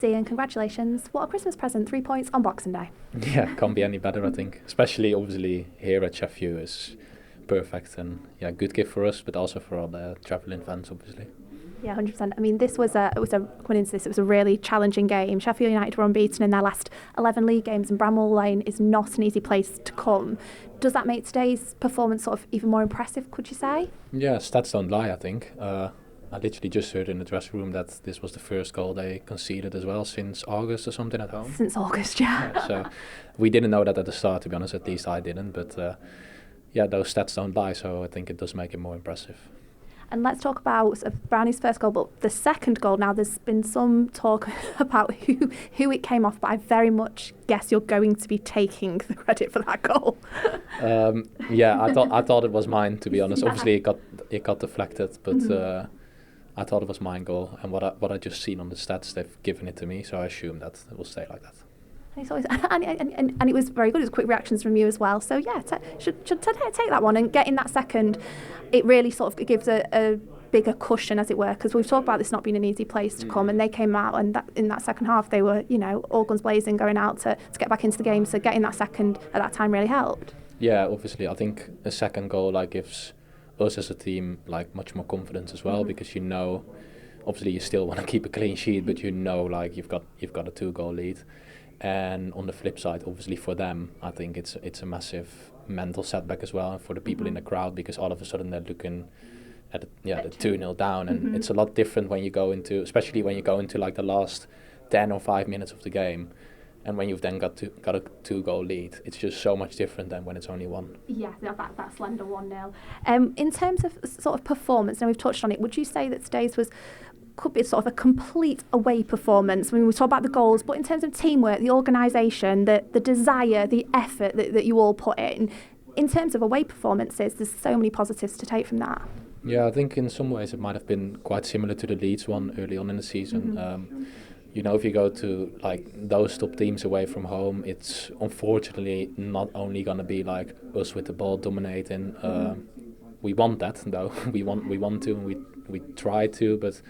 Ian, congratulations. What a Christmas present. 3 points on Boxing Day. Yeah, can't be any better, I think. Especially, obviously, here at Sheffield is perfect and good gift for us, but also for all the travelling fans, obviously. Yeah, 100%. I mean, coming into this, it was a really challenging game. Sheffield United were unbeaten in their last 11 league games, and Bramall Lane is not an easy place to come. Does that make today's performance sort of even more impressive, could you say? Yeah, stats don't lie, I think. I literally just heard in the dressing room that this was the first goal they conceded as well since August or something at home. Since August, yeah. So we didn't know that at the start, to be honest. At least I didn't. But those stats don't lie, so I think it does make it more impressive. And let's talk about Brownie's first goal, but the second goal. Now, there's been some talk about who it came off, but I very much guess you're going to be taking the credit for that goal. I thought it was mine, to be honest. Yeah. Obviously, it got deflected, but I thought it was mine goal. And what I just seen on the stats, they've given it to me, so I assume that it will stay like that. And it was very good. It was quick reactions from you as well. So yeah, should take that one and get in that second. It really sort of gives a bigger cushion, as it were, because we've talked about this not being an easy place to come, and they came out and in that second half they were all guns blazing, going out to get back into the game. So getting that second at that time really helped. Yeah, obviously, I think a second goal gives us as a team much more confidence as well, because obviously you still want to keep a clean sheet, but you've got a 2-goal lead. And on the flip side, obviously for them, I think it's a massive mental setback as well, and for the people in the crowd, because all of a sudden they're looking at the 2-0 down, and it's a lot different when you go into, especially when you go into the last 10 or 5 minutes of the game, and when you've then got a 2-goal lead, it's just so much different than when it's only one. Yeah, that slender 1-0. In terms of sort of performance, now we've touched on it, would you say that today's could be sort of a complete away performance? I mean, we talk about the goals, but in terms of teamwork, the organisation, the desire, the effort that you all put in terms of away performances, there's so many positives to take from that. Yeah, I think in some ways it might have been quite similar to the Leeds one early on in the season. If you go to those top teams away from home, it's unfortunately not only going to be us with the ball dominating. We want that, though. we want to, and we try to, but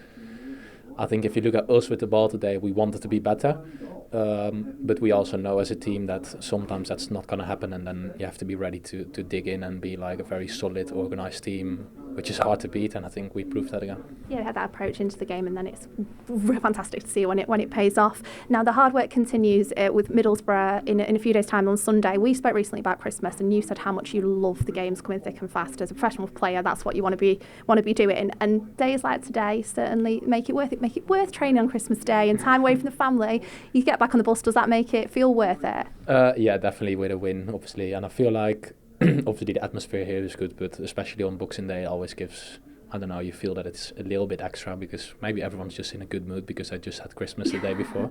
I think if you look at us with the ball today, we wanted to be better, but we also know as a team that sometimes that's not going to happen, and then you have to be ready to dig in and be a very solid, organised team, which is hard to beat, and I think we proved that again. Yeah, we had that approach into the game, and then it's fantastic to see when it pays off. Now, the hard work continues with Middlesbrough in a few days' time on Sunday. We spoke recently about Christmas, and you said how much you love the games coming thick and fast. As a professional player, that's what you want to be doing. And days like today certainly make it worth training on Christmas Day and time away from the family. You get back on the bus. Does that make it feel worth it? Yeah, definitely with a win, obviously, and I feel obviously the atmosphere here is good, but especially on Boxing Day, it always gives, I don't know, you feel that it's a little bit extra, because maybe everyone's just in a good mood because they just had Christmas the day before.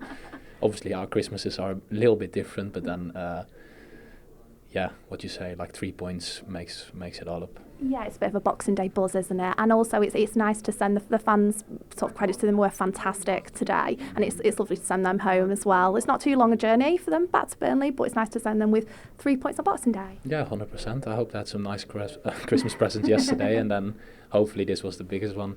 Obviously our Christmases are a little bit different, but then what you say, 3 points makes it all up. Yeah, it's a bit of a Boxing Day buzz, isn't it? And also it's nice to send the fans, sort of credit to them, were fantastic today, and it's lovely to send them home as well. It's not too long a journey for them back to Burnley, but it's nice to send them with 3 points on Boxing Day. Yeah, 100%. I hope they had some nice Christmas presents yesterday, and then hopefully this was the biggest one.